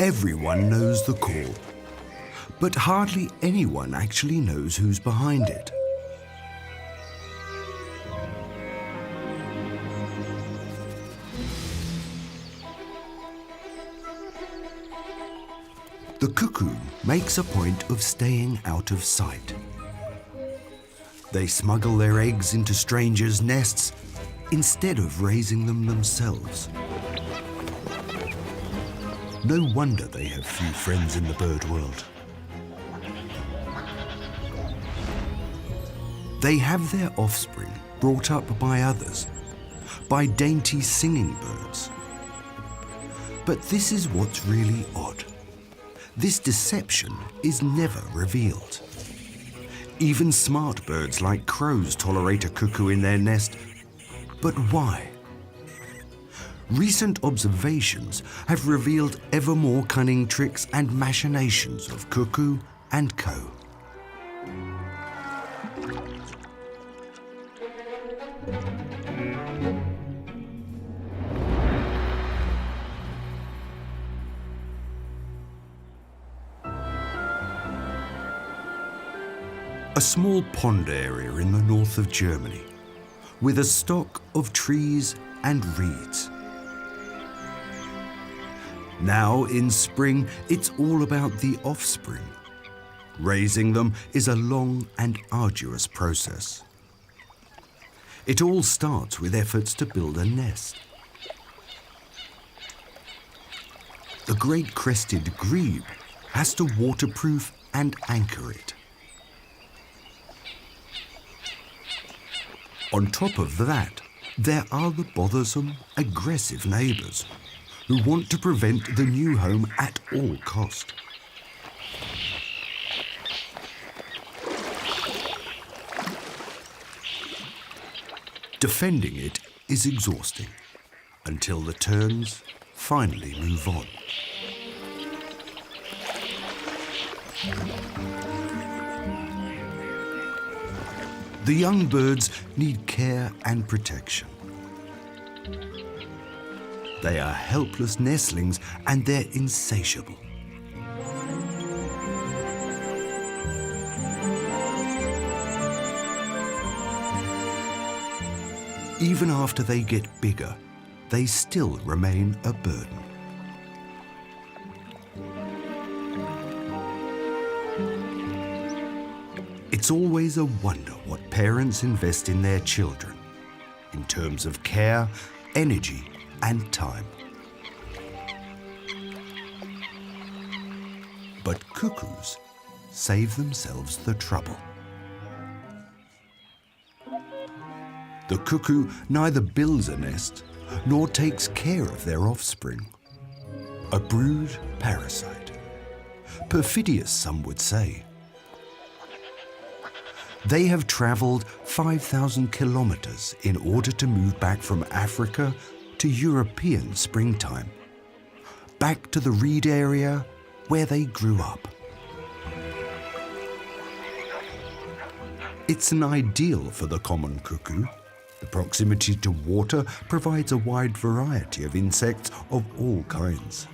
Everyone knows the call, but hardly anyone actually knows who's behind it. The cuckoo makes a point of staying out of sight. They smuggle their eggs into strangers' nests instead of raising them themselves. No wonder they have few friends in the bird world. They have their offspring brought up by others, by dainty singing birds. But this is what's really odd. This deception is never revealed. Even smart birds like crows tolerate a cuckoo in their nest. But why? Recent observations have revealed ever more cunning tricks and machinations of Cuckoo and co. A small pond area in the north of Germany, with a stock of trees and reeds. Now in spring, it's all about the offspring. Raising them is a long and arduous process. It all starts with efforts to build a nest. The great crested grebe has to waterproof and anchor it. On top of that, there are the bothersome, aggressive neighbours who want to prevent the new home at all cost. Defending it is exhausting until the terns finally move on. The young birds need care and protection. They are helpless nestlings and they're insatiable. Even after they get bigger, they still remain a burden. It's always a wonder what parents invest in their children, in terms of care, energy, and time. But cuckoos save themselves the trouble. The cuckoo neither builds a nest nor takes care of their offspring. A brood parasite. Perfidious, some would say. They have travelled 5,000 kilometres in order to move back from Africa to European springtime, back to the reed area where they grew up. It's an ideal for the common cuckoo. The proximity to water provides a wide variety of insects of all kinds.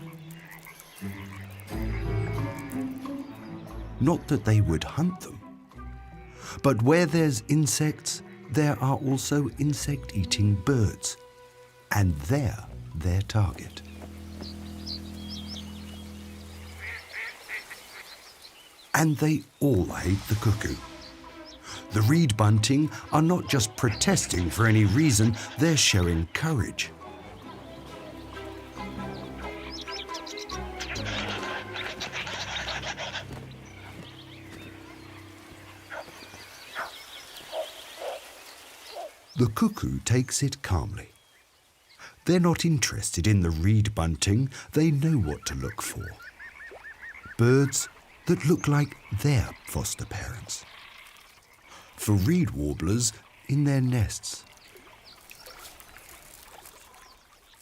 Not that they would hunt them, but where there's insects, there are also insect-eating birds, and they're their target. And they all hate the cuckoo. The reed bunting are not just protesting for any reason, they're showing courage. The cuckoo takes it calmly. They're not interested in the reed bunting, they know what to look for. Birds that look like their foster parents. For reed warblers in their nests.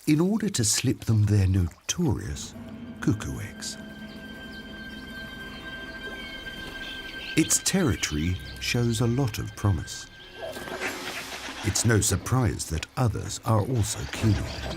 In order to slip them their notorious cuckoo eggs. Its territory shows a lot of promise. It's no surprise that others are also keen on it.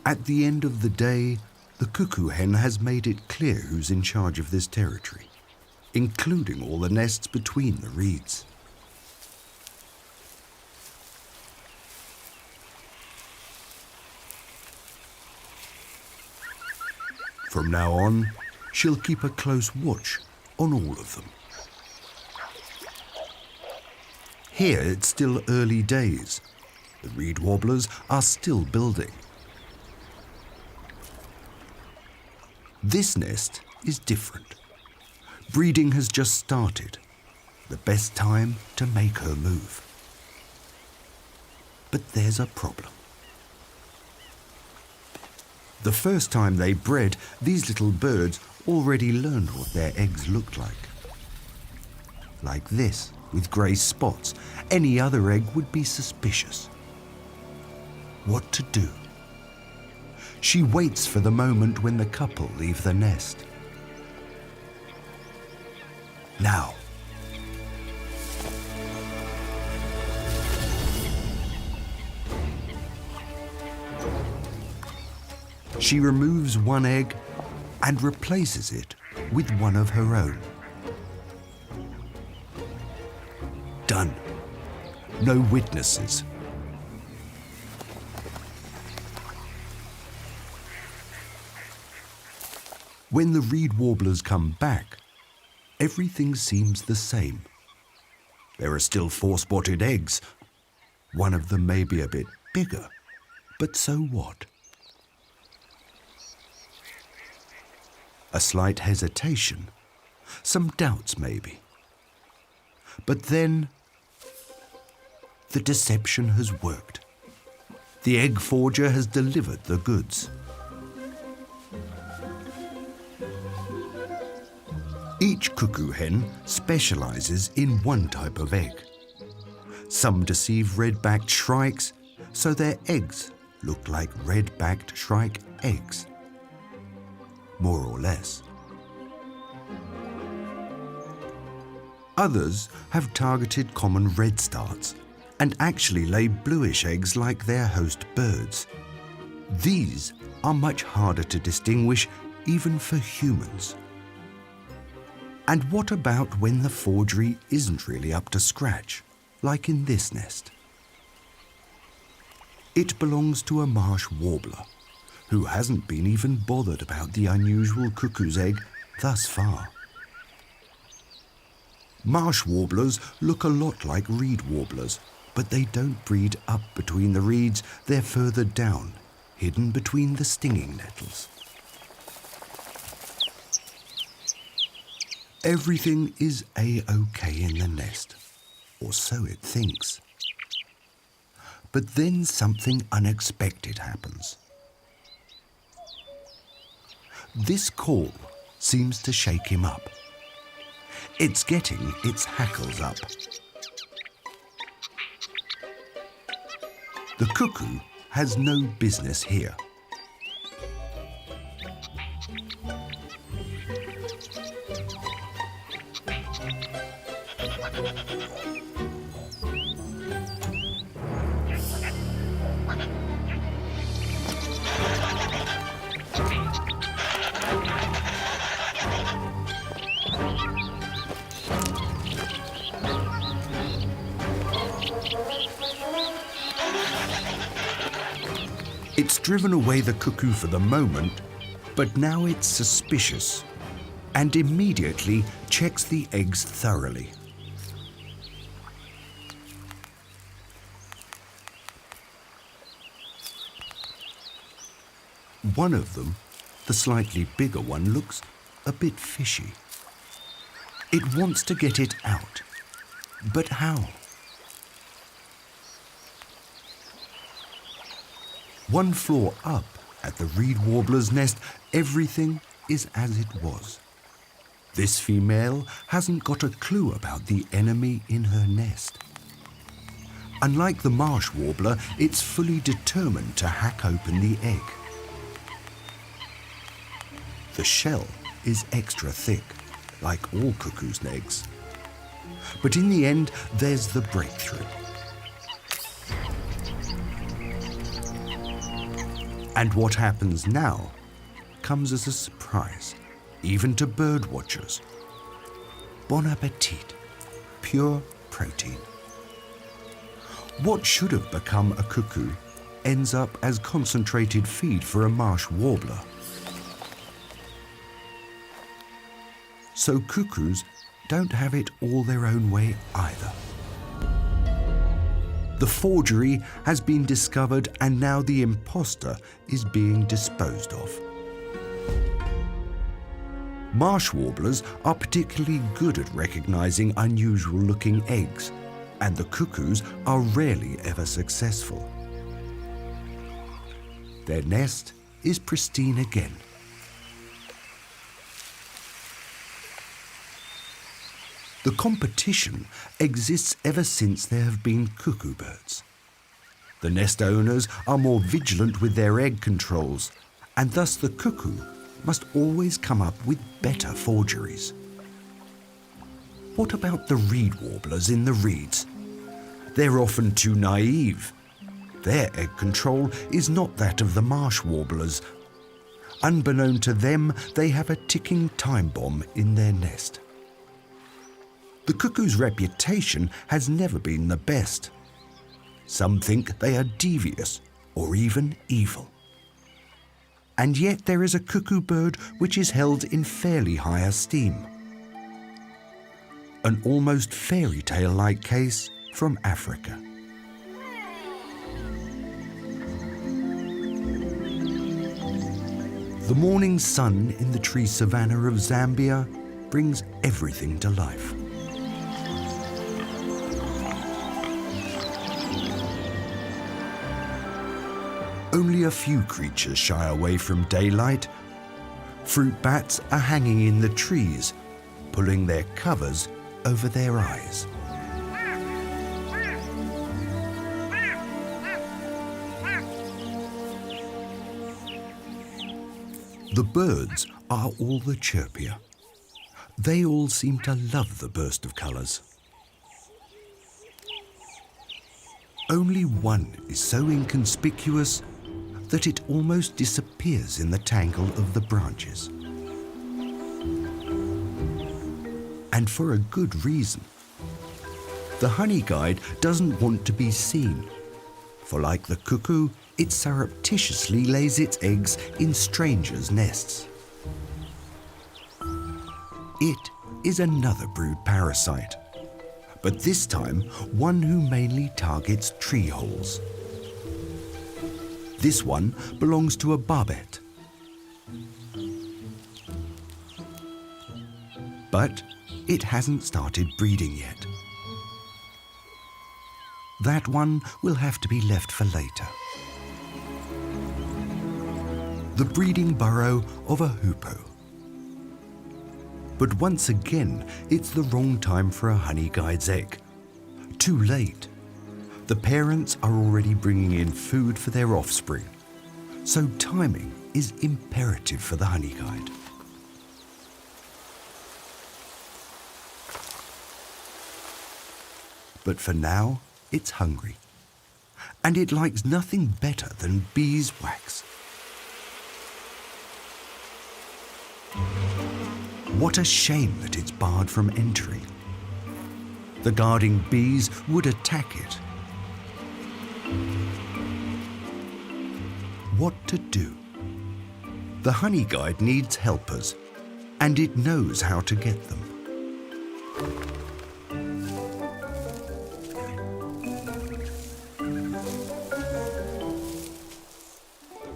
At the end of the day, the cuckoo hen has made it clear who's in charge of this territory, including all the nests between the reeds. From now on, she'll keep a close watch on all of them. Here it's still early days. The reed warblers are still building. This nest is different. Breeding has just started. The best time to make her move. But there's a problem. The first time they bred, these little birds already learned what their eggs looked like. Like this, with grey spots. Any other egg would be suspicious. What to do? She waits for the moment when the couple leave the nest. Now. She removes one egg and replaces it with one of her own. Done. No witnesses. When the reed warblers come back, everything seems the same. There are still 4-spotted eggs. One of them may be a bit bigger, but so what? A slight hesitation, some doubts maybe. But then, the deception has worked. The egg forger has delivered the goods. Each cuckoo hen specializes in one type of egg. Some deceive red-backed shrikes, so their eggs look like red-backed shrike eggs. More or less. Others have targeted common redstarts and actually lay bluish eggs like their host birds. These are much harder to distinguish even for humans. And what about when the forgery isn't really up to scratch, like in this nest? It belongs to a marsh warbler, who hasn't been even bothered about the unusual cuckoo's egg thus far. Marsh warblers look a lot like reed warblers, but they don't breed up between the reeds, they're further down, hidden between the stinging nettles. Everything is A-OK in the nest, or so it thinks. But then something unexpected happens. This call seems to shake him up. It's getting its hackles up. The cuckoo has no business here. It's driven away the cuckoo for the moment, but now it's suspicious and immediately checks the eggs thoroughly. One of them, the slightly bigger one, looks a bit fishy. It wants to get it out, but how? One floor up at the reed warbler's nest, everything is as it was. This female hasn't got a clue about the enemy in her nest. Unlike the marsh warbler, it's fully determined to hack open the egg. The shell is extra thick, like all cuckoos' eggs. But in the end, there's the breakthrough. And what happens now comes as a surprise, even to bird watchers. Bon appetit, pure protein. What should have become a cuckoo ends up as concentrated feed for a marsh warbler. So cuckoos don't have it all their own way either. The forgery has been discovered and now the imposter is being disposed of. Marsh warblers are particularly good at recognizing unusual-looking eggs, and the cuckoos are rarely ever successful. Their nest is pristine again. The competition exists ever since there have been cuckoo birds. The nest owners are more vigilant with their egg controls, and thus the cuckoo must always come up with better forgeries. What about the reed warblers in the reeds? They're often too naive. Their egg control is not that of the marsh warblers. Unbeknown to them, they have a ticking time bomb in their nest. The cuckoo's reputation has never been the best. Some think they are devious or even evil. And yet there is a cuckoo bird which is held in fairly high esteem. An almost fairy tale-like case from Africa. The morning sun in the tree savanna of Zambia brings everything to life. Only a few creatures shy away from daylight. Fruit bats are hanging in the trees, pulling their covers over their eyes. The birds are all the chirpier. They all seem to love the burst of colours. Only one is so inconspicuous that it almost disappears in the tangle of the branches. And for a good reason. The honey guide doesn't want to be seen, for like the cuckoo, it surreptitiously lays its eggs in strangers' nests. It is another brood parasite, but this time one who mainly targets tree holes. This one belongs to a barbet. But it hasn't started breeding yet. That one will have to be left for later. The breeding burrow of a hoopoe. But once again, it's the wrong time for a honey guide's egg. Too late. The parents are already bringing in food for their offspring, so timing is imperative for the honey guide. But for now, it's hungry, and it likes nothing better than beeswax. What a shame that it's barred from entry. The guarding bees would attack it. What to do? The honey guide needs helpers, and it knows how to get them.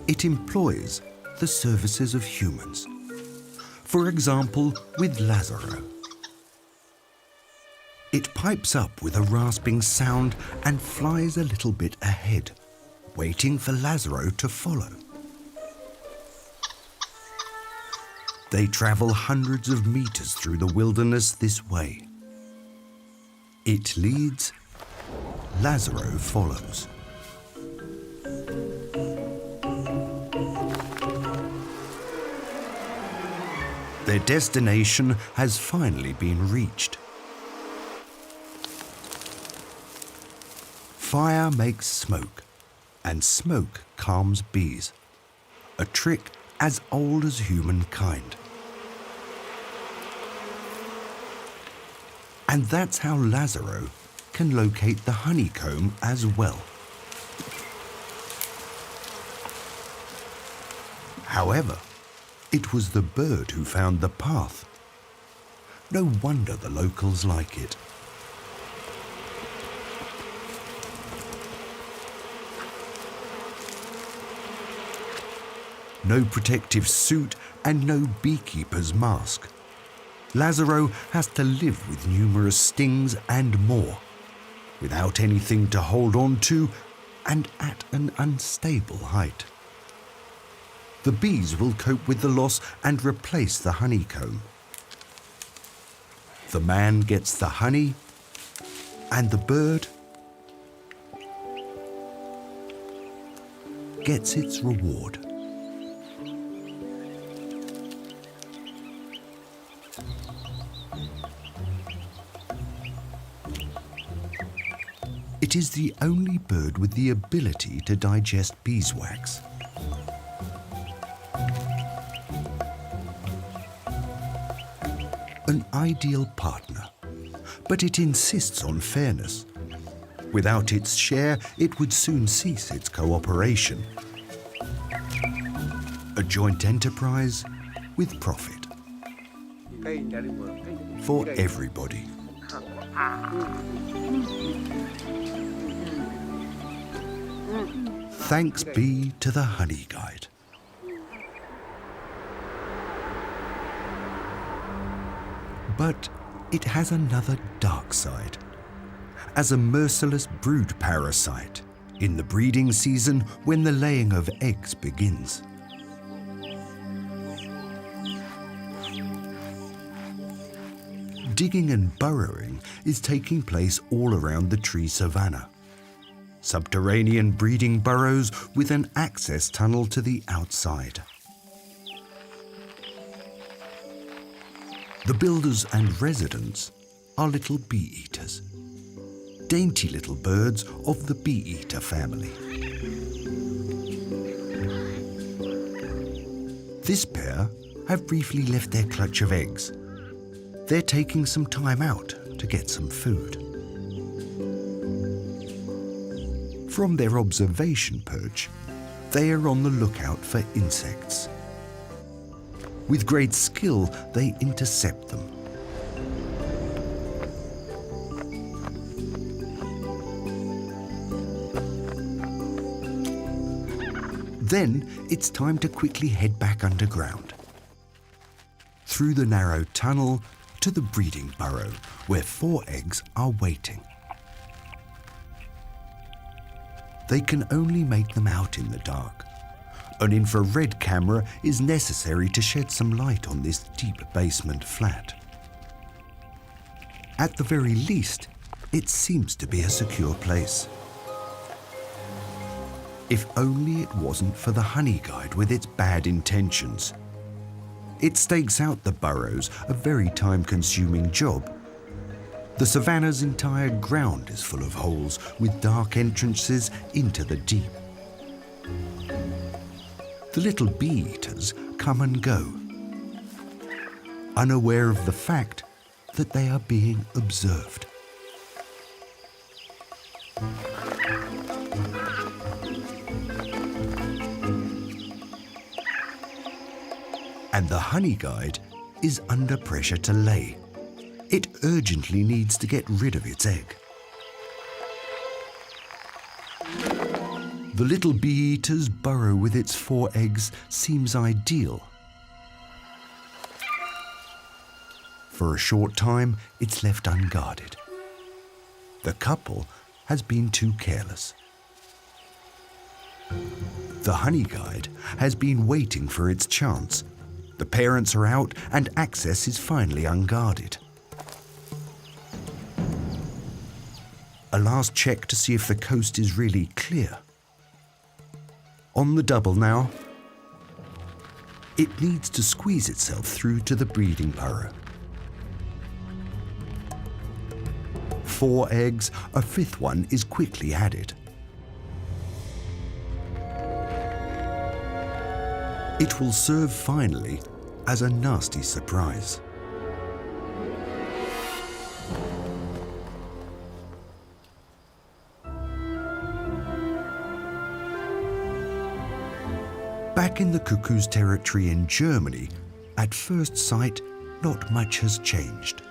It employs the services of humans. For example, with Lazaro. It pipes up with a rasping sound and flies a little bit ahead, waiting for Lazaro to follow. They travel hundreds of meters through the wilderness this way. It leads, Lazaro follows. Their destination has finally been reached. Fire makes smoke, and smoke calms bees. a trick as old as humankind. And that's how Lazaro can locate the honeycomb as well. However, it was the bird who found the path. No wonder the locals like it. No protective suit and no beekeeper's mask. Lazaro has to live with numerous stings and more, without anything to hold on to and at an unstable height. The bees will cope with the loss and replace the honeycomb. The man gets the honey, and the bird gets its reward. It is the only bird with the ability to digest beeswax. An ideal partner, but it insists on fairness. Without its share, it would soon cease its cooperation. A joint enterprise with profit. For everybody. Thanks be to the Honey Guide. But it has another dark side. As a merciless brood parasite in the breeding season when the laying of eggs begins. Digging and burrowing is taking place all around the tree savanna. Subterranean breeding burrows with an access tunnel to the outside. The builders and residents are little bee-eaters, dainty little birds of the bee-eater family. This pair have briefly left their clutch of eggs. They're taking some time out to get some food. From their observation perch, they are on the lookout for insects. With great skill, they intercept them. Then it's time to quickly head back underground. Through the narrow tunnel to the breeding burrow, where 4 eggs are waiting. They can only make them out in the dark. An infrared camera is necessary to shed some light on this deep basement flat. At the very least, it seems to be a secure place. If only it wasn't for the Honey Guide with its bad intentions. It stakes out the burrows, a very time-consuming job. The savanna's entire ground is full of holes with dark entrances into the deep. The little bee-eaters come and go, unaware of the fact that they are being observed. And the Honey Guide is under pressure to lay. It urgently needs to get rid of its egg. The little bee-eater's burrow with its 4 eggs seems ideal. For a short time, it's left unguarded. The couple has been too careless. The Honey Guide has been waiting for its chance. The parents are out and access is finally unguarded. A last check to see if the coast is really clear. On the double now. It needs to squeeze itself through to the breeding burrow. 4 eggs, a 5th one is quickly added. It will serve finally as a nasty surprise. Back in the cuckoo's territory in Germany, at first sight, not much has changed.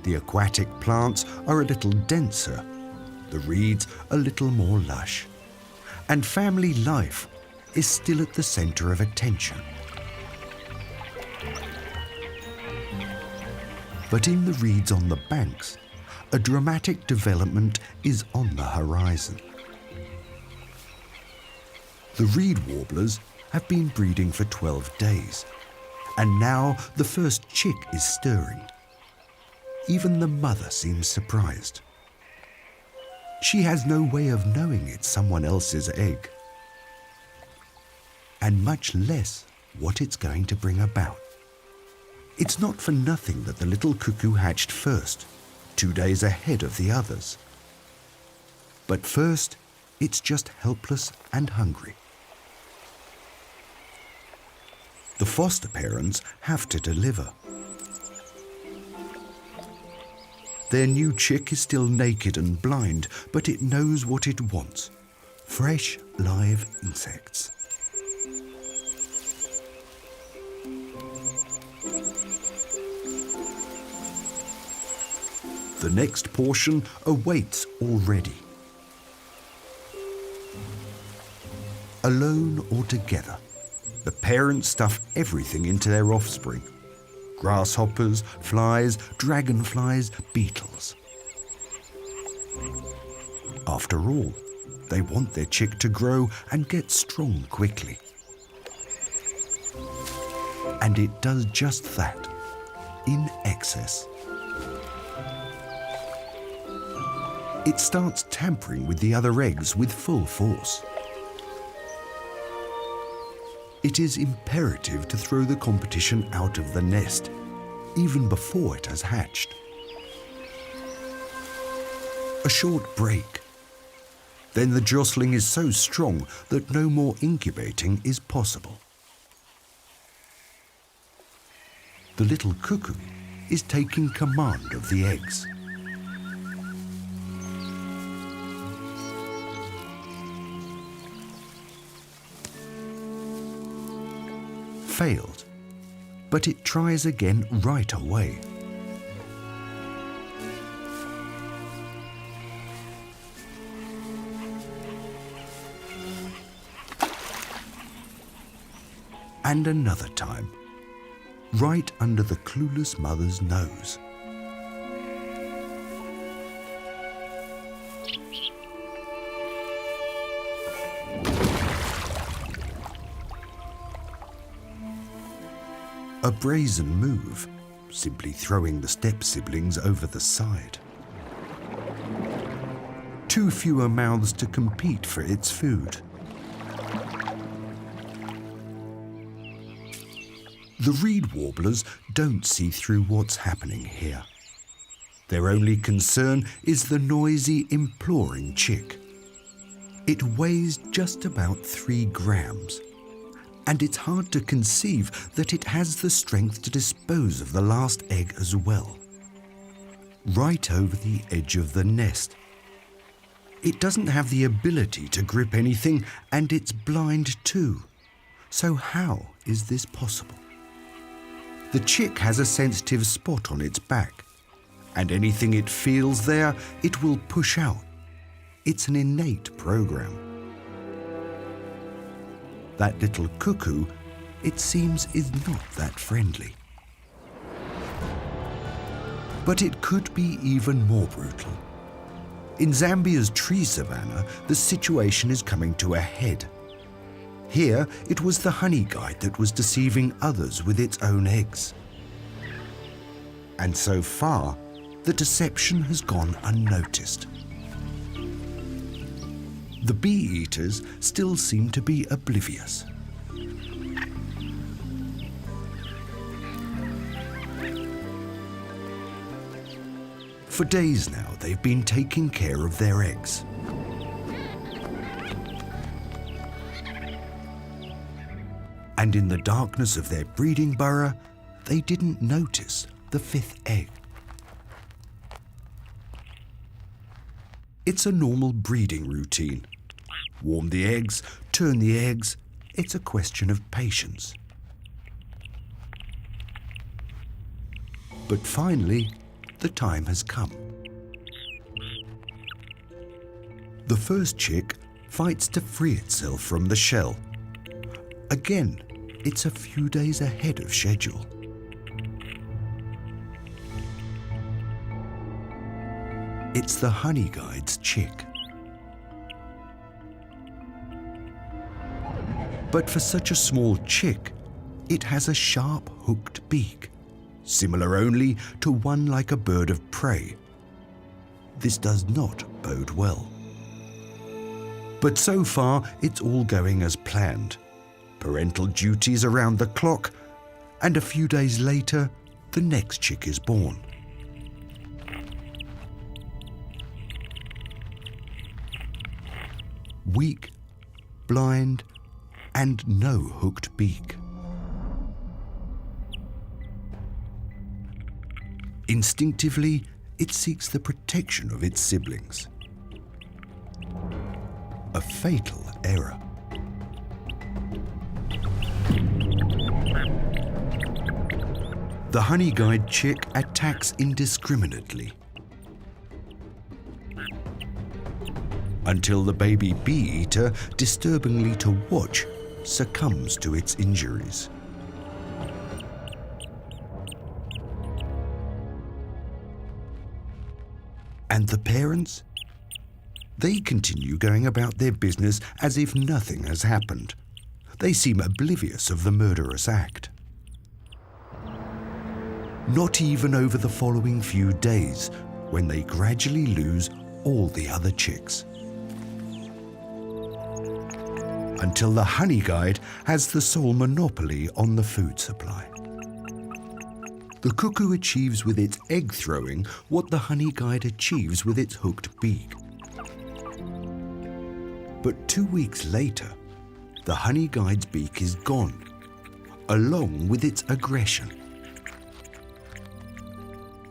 The aquatic plants are a little denser, the reeds a little more lush, and family life is still at the center of attention. But in the reeds on the banks, a dramatic development is on the horizon. The reed warblers have been breeding for 12 days, and now the first chick is stirring. Even the mother seems surprised. She has no way of knowing it's someone else's egg, and much less what it's going to bring about. It's not for nothing that the little cuckoo hatched first, 2 days ahead of the others. But first, it's just helpless and hungry. The foster parents have to deliver. Their new chick is still naked and blind, but it knows what it wants: fresh, live insects. The next portion awaits already. Alone or together, the parents stuff everything into their offspring: grasshoppers, flies, dragonflies, beetles. After all, they want their chick to grow and get strong quickly. And it does just that, in excess. It starts tampering with the other eggs with full force. It is imperative to throw the competition out of the nest, even before it has hatched. A short break. Then the jostling is so strong that no more incubating is possible. The little cuckoo is taking command of the eggs. Failed, but it tries again right away. And another time, right under the clueless mother's nose. A brazen move, simply throwing the step-siblings over the side. Too fewer mouths to compete for its food. The reed warblers don't see through what's happening here. Their only concern is the noisy, imploring chick. It weighs just about 3 grams. And it's hard to conceive that it has the strength to dispose of the last egg as well. Right over the edge of the nest. It doesn't have the ability to grip anything, and it's blind too. So how is this possible? The chick has a sensitive spot on its back, and anything it feels there, it will push out. It's an innate program. That little cuckoo, it seems, is not that friendly. But it could be even more brutal. In Zambia's tree savanna, the situation is coming to a head. Here, it was the honey guide that was deceiving others with its own eggs. And so far, the deception has gone unnoticed. The bee-eaters still seem to be oblivious. For days now, they've been taking care of their eggs. And in the darkness of their breeding burrow, they didn't notice the fifth egg. It's a normal breeding routine. Warm the eggs, turn the eggs. It's a question of patience. But finally, the time has come. The first chick fights to free itself from the shell. Again, it's a few days ahead of schedule. It's the honey guide's chick. But for such a small chick, it has a sharp hooked beak, similar only to one like a bird of prey. This does not bode well. But so far, it's all going as planned. Parental duties around the clock, and a few days later, the next chick is born. Weak, blind, and no hooked beak. Instinctively, it seeks the protection of its siblings. A fatal error. The honey guide chick attacks indiscriminately until the baby bee-eater, disturbingly to watch, succumbs to its injuries. And the parents? They continue going about their business as if nothing has happened. They seem oblivious of the murderous act. Not even over the following few days, when they gradually lose all the other chicks. Until the honey guide has the sole monopoly on the food supply. The cuckoo achieves with its egg throwing what the honey guide achieves with its hooked beak. But 2 weeks later, the honey guide's beak is gone, along with its aggression.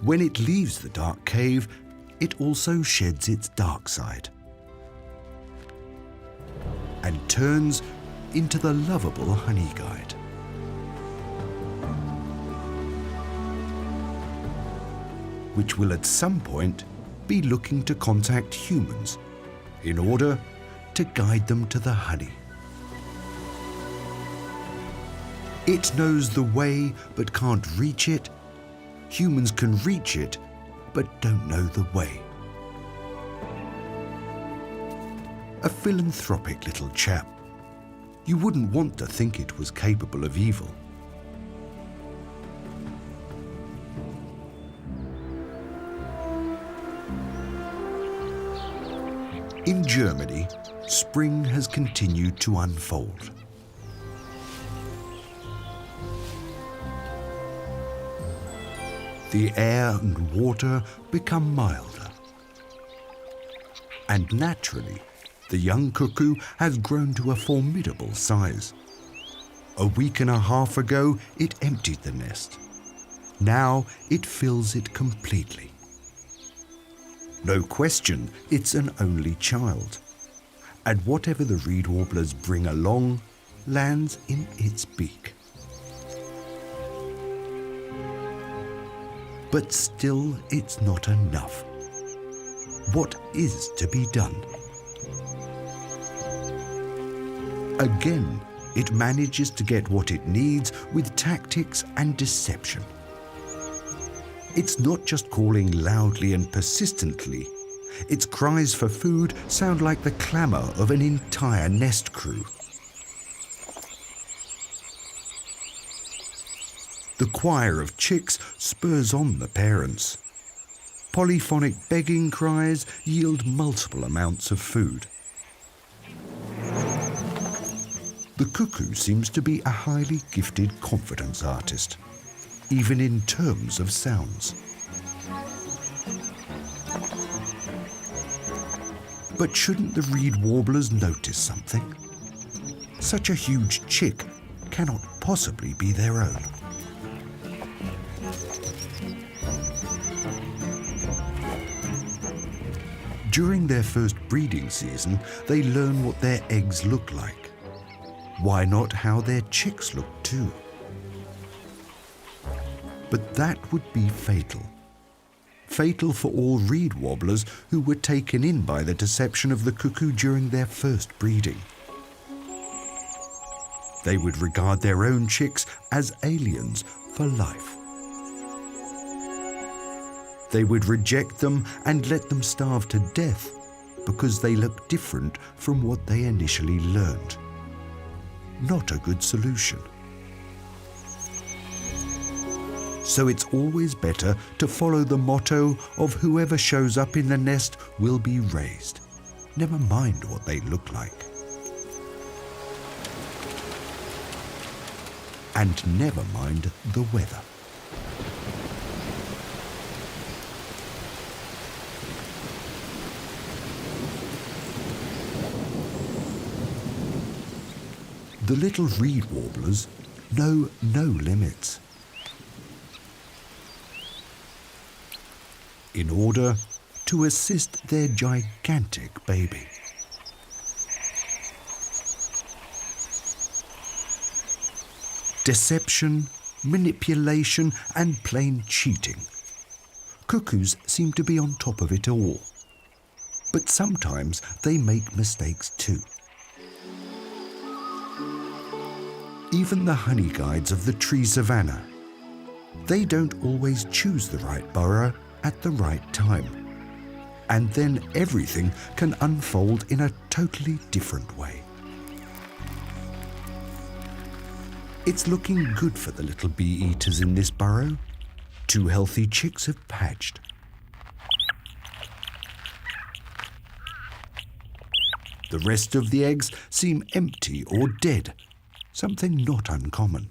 When it leaves the dark cave, it also sheds its dark side and turns into the lovable honey guide. Which will at some point be looking to contact humans in order to guide them to the honey. It knows the way but can't reach it. Humans can reach it but don't know the way. A philanthropic little chap. You wouldn't want to think it was capable of evil. In Germany, spring has continued to unfold. The air and water become milder. And naturally, the young cuckoo has grown to a formidable size. A week and a half ago, it emptied the nest. Now it fills it completely. No question, it's an only child. And whatever the reed warblers bring along lands in its beak. But still, it's not enough. What is to be done? Again, it manages to get what it needs with tactics and deception. It's not just calling loudly and persistently. Its cries for food sound like the clamour of an entire nest crew. The choir of chicks spurs on the parents. Polyphonic begging cries yield multiple amounts of food. The cuckoo seems to be a highly gifted confidence artist, even in terms of sounds. But shouldn't the reed warblers notice something? Such a huge chick cannot possibly be their own. During their first breeding season, they learn what their eggs look like. Why not how their chicks look too? But that would be fatal. Fatal for all reed wobblers who were taken in by the deception of the cuckoo during their first breeding. They would regard their own chicks as aliens for life. They would reject them and let them starve to death because they look different from what they initially learned. Not a good solution. So it's always better to follow the motto of whoever shows up in the nest will be raised. Never mind what they look like. And never mind the weather. The little reed warblers know no limits. In order to assist their gigantic baby. Deception, manipulation, and plain cheating. Cuckoos seem to be on top of it all. But sometimes they make mistakes too. Even the honey guides of the tree savannah. They don't always choose the right burrow at the right time. And then everything can unfold in a totally different way. It's looking good for the little bee-eaters in this burrow. 2 healthy chicks have hatched. The rest of the eggs seem empty or dead, something not uncommon.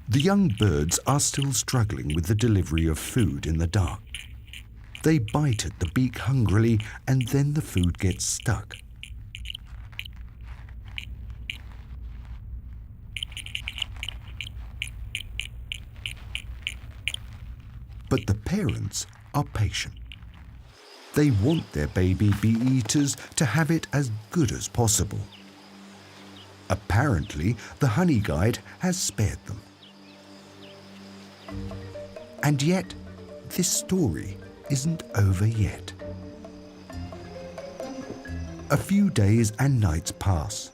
The young birds are still struggling with the delivery of food in the dark. They bite at the beak hungrily, and then the food gets stuck. But the parents are patient. They want their baby bee-eaters to have it as good as possible. Apparently, the honey guide has spared them. And yet, this story isn't over yet. A few days and nights pass.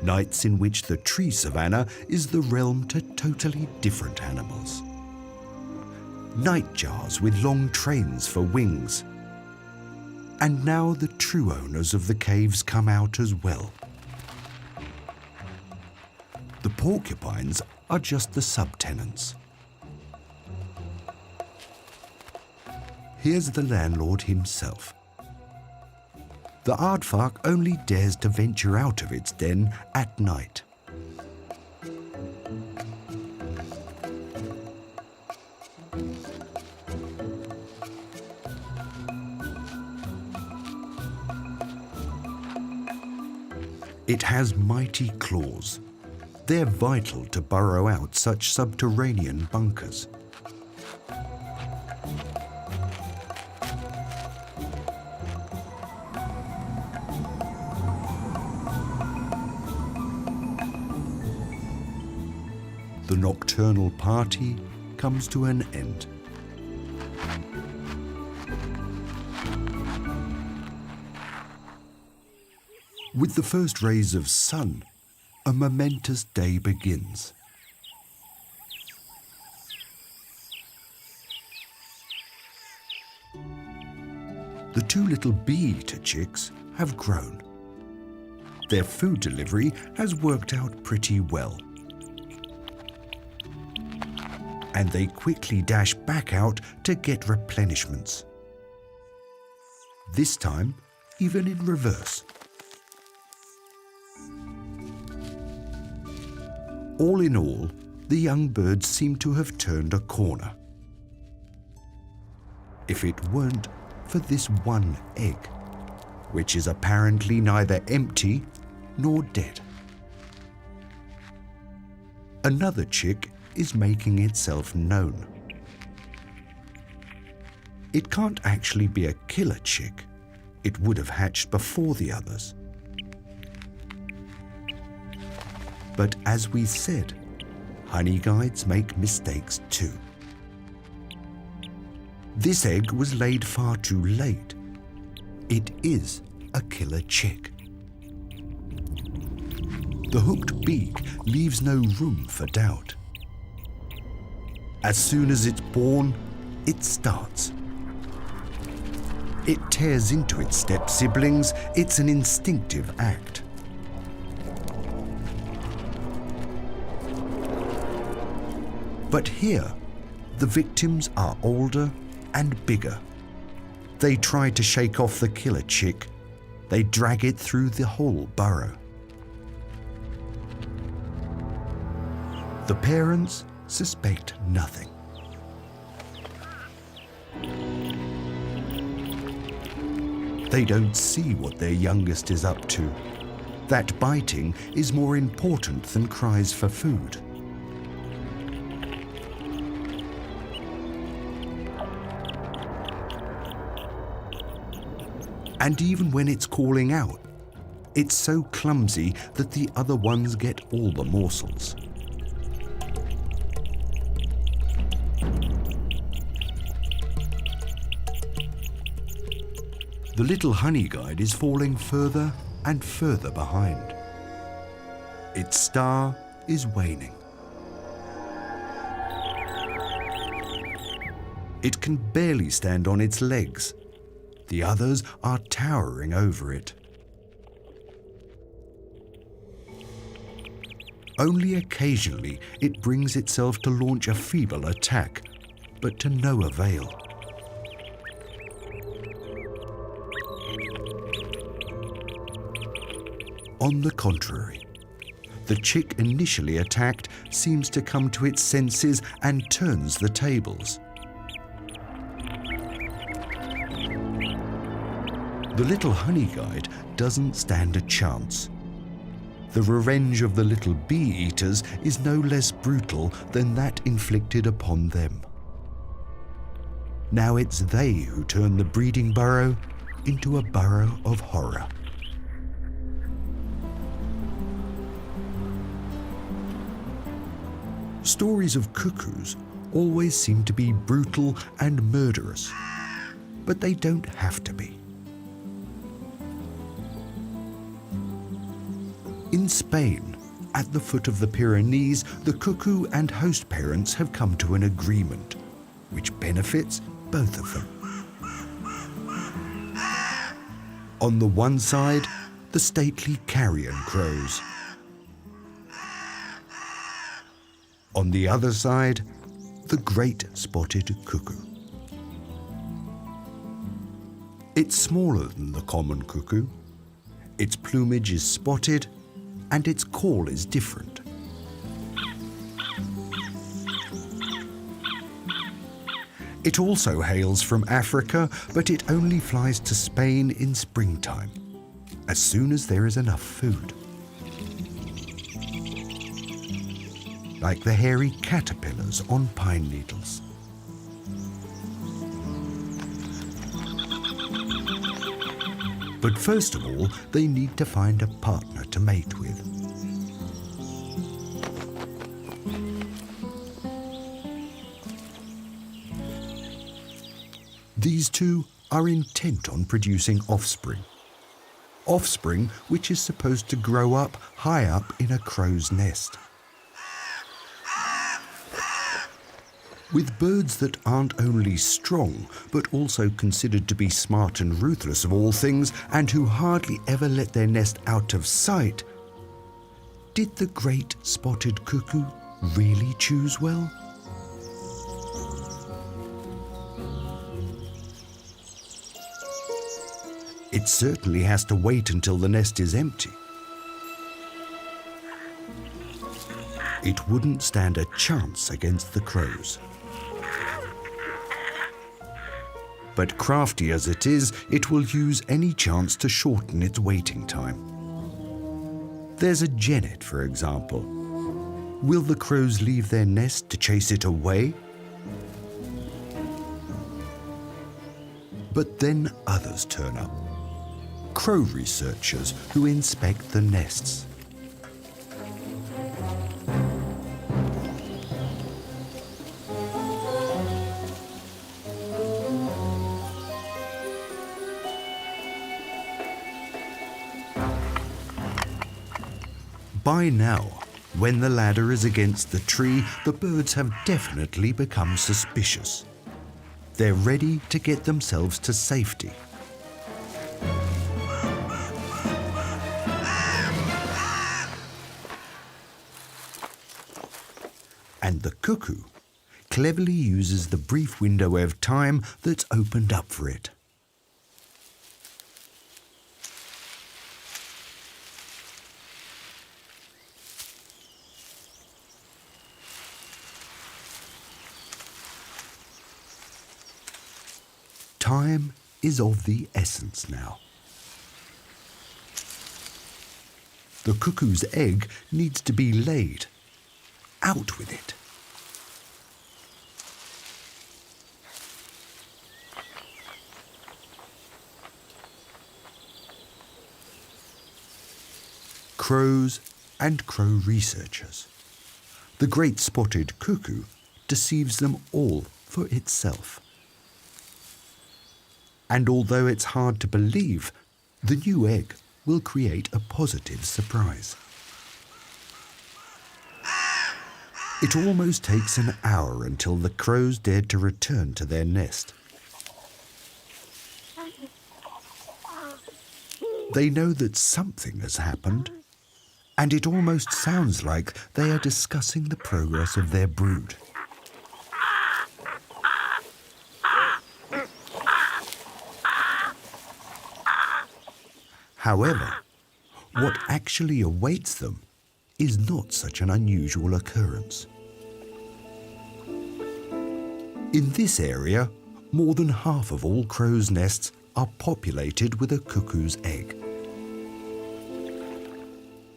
Nights in which the tree savannah is the realm to totally different animals. Nightjars with long trains for wings. And now the true owners of the caves come out as well. The porcupines are just the subtenants. Here's the landlord himself. The aardvark only dares to venture out of its den at night. It has mighty claws. They're vital to burrow out such subterranean bunkers. The nocturnal party comes to an end. With the first rays of sun, a momentous day begins. The 2 little bee-eater chicks have grown. Their food delivery has worked out pretty well. And they quickly dash back out to get replenishments. This time, even in reverse. All in all, the young birds seem to have turned a corner. If it weren't for this one egg, which is apparently neither empty nor dead. Another chick is making itself known. It can't actually be a killer chick. It would have hatched before the others. But as we said, honey guides make mistakes too. This egg was laid far too late. It is a killer chick. The hooked beak leaves no room for doubt. As soon as it's born, it starts. It tears into its step siblings. It's an instinctive act. But here, the victims are older and bigger. They try to shake off the killer chick. They drag it through the whole burrow. The parents suspect nothing. They don't see what their youngest is up to. That biting is more important than cries for food. And even when it's calling out, it's so clumsy that the other ones get all the morsels. The little honey guide is falling further and further behind. Its star is waning. It can barely stand on its legs. The others are towering over it. Only occasionally it brings itself to launch a feeble attack, but to no avail. On the contrary, the chick initially attacked seems to come to its senses and turns the tables. The little honey guide doesn't stand a chance. The revenge of the little bee-eaters is no less brutal than that inflicted upon them. Now it's they who turn the breeding burrow into a burrow of horror. Stories of cuckoos always seem to be brutal and murderous, but they don't have to be. In Spain, at the foot of the Pyrenees, the cuckoo and host parents have come to an agreement, which benefits both of them. On the one side, the stately carrion crows. On the other side, the great spotted cuckoo. It's smaller than the common cuckoo. Its plumage is spotted, and its call is different. It also hails from Africa, but it only flies to Spain in springtime, as soon as there is enough food. Like the hairy caterpillars on pine needles. But first of all, they need to find a partner to mate with. These two are intent on producing offspring. Offspring which is supposed to grow up high up in a crow's nest. With birds that aren't only strong, but also considered to be smart and ruthless of all things, and who hardly ever let their nest out of sight, did the great spotted cuckoo really choose well? It certainly has to wait until the nest is empty. It wouldn't stand a chance against the crows. But crafty as it is, it will use any chance to shorten its waiting time. There's a genet, for example. Will the crows leave their nest to chase it away? But then others turn up. Crow researchers who inspect the nests. By now, when the ladder is against the tree, the birds have definitely become suspicious. They're ready to get themselves to safety. And the cuckoo cleverly uses the brief window of time that's opened up for it. Time is of the essence now. The cuckoo's egg needs to be laid. Out with it. Crows and crow researchers. The great spotted cuckoo deceives them all for itself. And although it's hard to believe, the new egg will create a positive surprise. It almost takes an hour until the crows dare to return to their nest. They know that something has happened, and it almost sounds like they are discussing the progress of their brood. However, what actually awaits them is not such an unusual occurrence. In this area, more than half of all crows' nests are populated with a cuckoo's egg.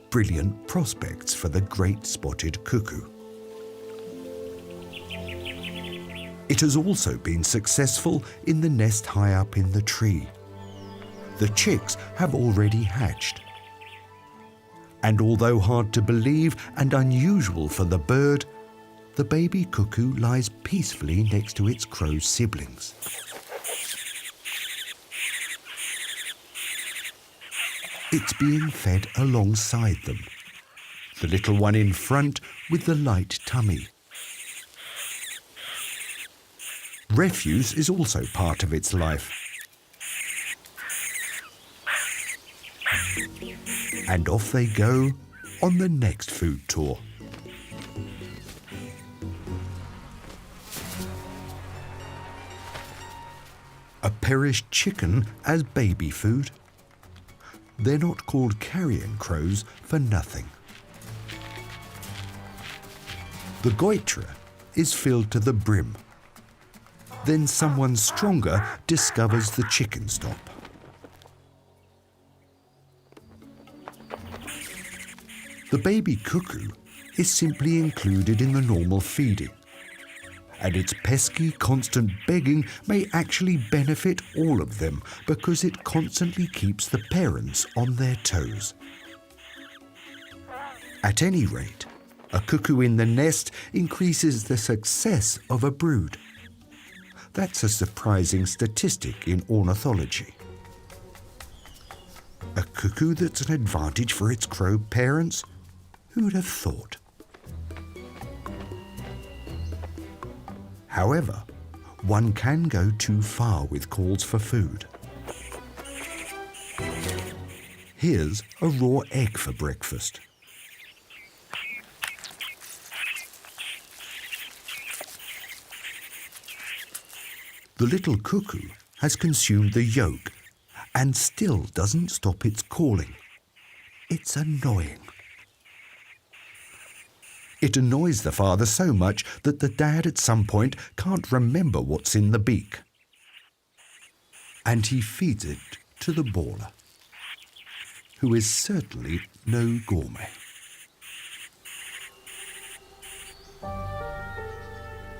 Brilliant prospects for the great spotted cuckoo. It has also been successful in the nest high up in the tree. The chicks have already hatched. And although hard to believe and unusual for the bird, the baby cuckoo lies peacefully next to its crow siblings. It's being fed alongside them, the little one in front with the light tummy. Refuse is also part of its life. And off they go on the next food tour. A perished chicken as baby food? They're not called carrion crows for nothing. The goitra is filled to the brim. Then someone stronger discovers the chicken stop. The baby cuckoo is simply included in the normal feeding, and its pesky, constant begging may actually benefit all of them because it constantly keeps the parents on their toes. At any rate, a cuckoo in the nest increases the success of a brood. That's a surprising statistic in ornithology. A cuckoo that's an advantage for its crow parents? Who'd have thought? However, one can go too far with calls for food. Here's a raw egg for breakfast. The little cuckoo has consumed the yolk and still doesn't stop its calling. It's annoying. It annoys the father so much that the dad at some point can't remember what's in the beak. And he feeds it to the baller, who is certainly no gourmet.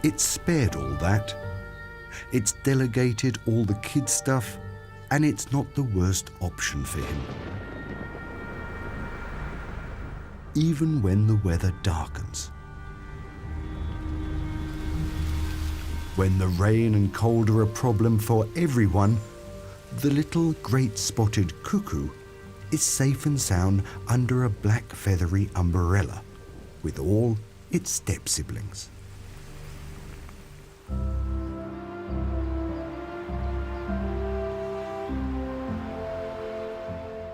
It's spared all that. It's delegated all the kid stuff, and it's not the worst option for him. Even when the weather darkens. When the rain and cold are a problem for everyone, the little great-spotted cuckoo is safe and sound under a black feathery umbrella with all its step-siblings.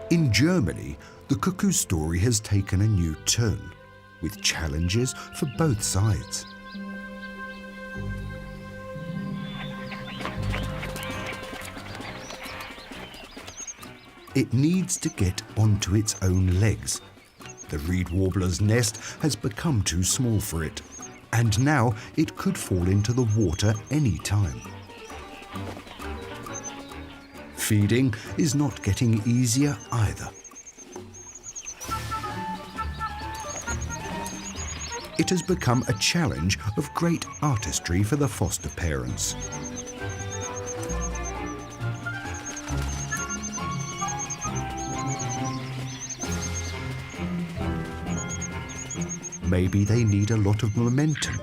In Germany, the cuckoo story has taken a new turn, with challenges for both sides. It needs to get onto its own legs. The reed warbler's nest has become too small for it, and now it could fall into the water any time. Feeding is not getting easier either. It has become a challenge of great artistry for the foster parents. Maybe they need a lot of momentum.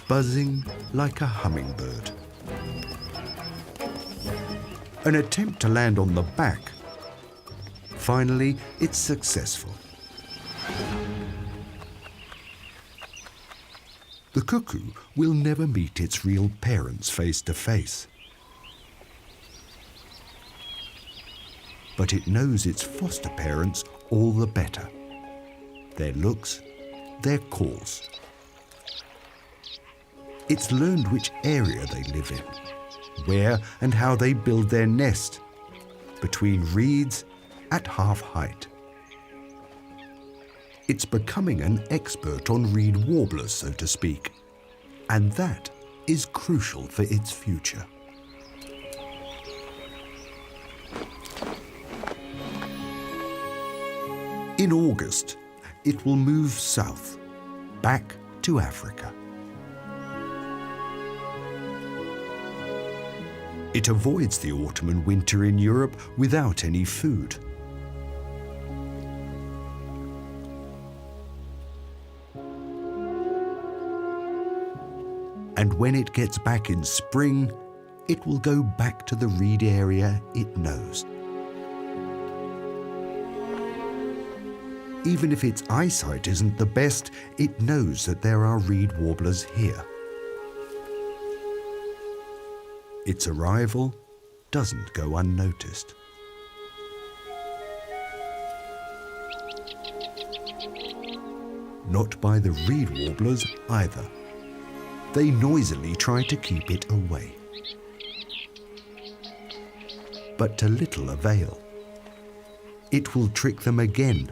Buzzing like a hummingbird. An attempt to land on the back. Finally, it's successful. The cuckoo will never meet its real parents face to face. But it knows its foster parents all the better. Their looks, their calls. It's learned which area they live in, where and how they build their nest, between reeds at half height. It's becoming an expert on reed warblers, so to speak, and that is crucial for its future. In August, it will move south, back to Africa. It avoids the autumn and winter in Europe without any food. And when it gets back in spring, it will go back to the reed area it knows. Even if its eyesight isn't the best, it knows that there are reed warblers here. Its arrival doesn't go unnoticed. Not by the reed warblers either. They noisily try to keep it away. But to little avail. It will trick them again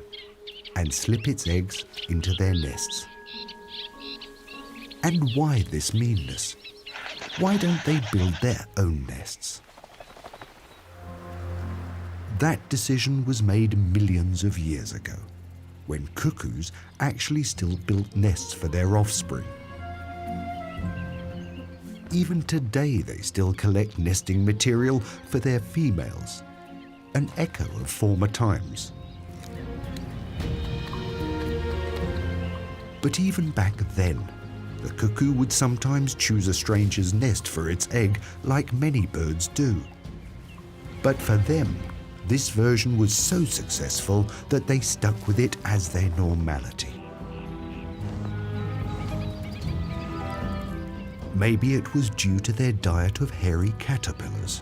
and slip its eggs into their nests. And why this meanness? Why don't they build their own nests? That decision was made millions of years ago, when cuckoos actually still built nests for their offspring. Even today they still collect nesting material for their females, an echo of former times. But even back then, the cuckoo would sometimes choose a stranger's nest for its egg, like many birds do. But for them, this version was so successful that they stuck with it as their normality. Maybe it was due to their diet of hairy caterpillars.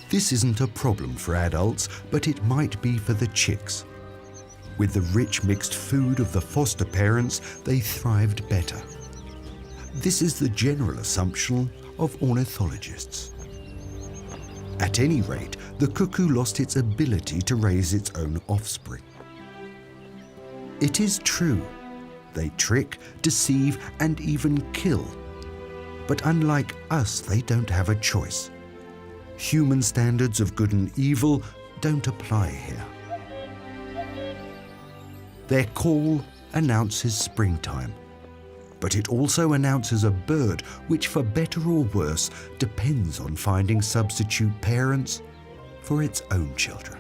This isn't a problem for adults, but it might be for the chicks. With the rich mixed food of the foster parents, they thrived better. This is the general assumption of ornithologists. At any rate, the cuckoo lost its ability to raise its own offspring. It is true, they trick, deceive, and even kill. But unlike us, they don't have a choice. Human standards of good and evil don't apply here. Their call announces springtime, but it also announces a bird which, for better or worse, depends on finding substitute parents for its own children.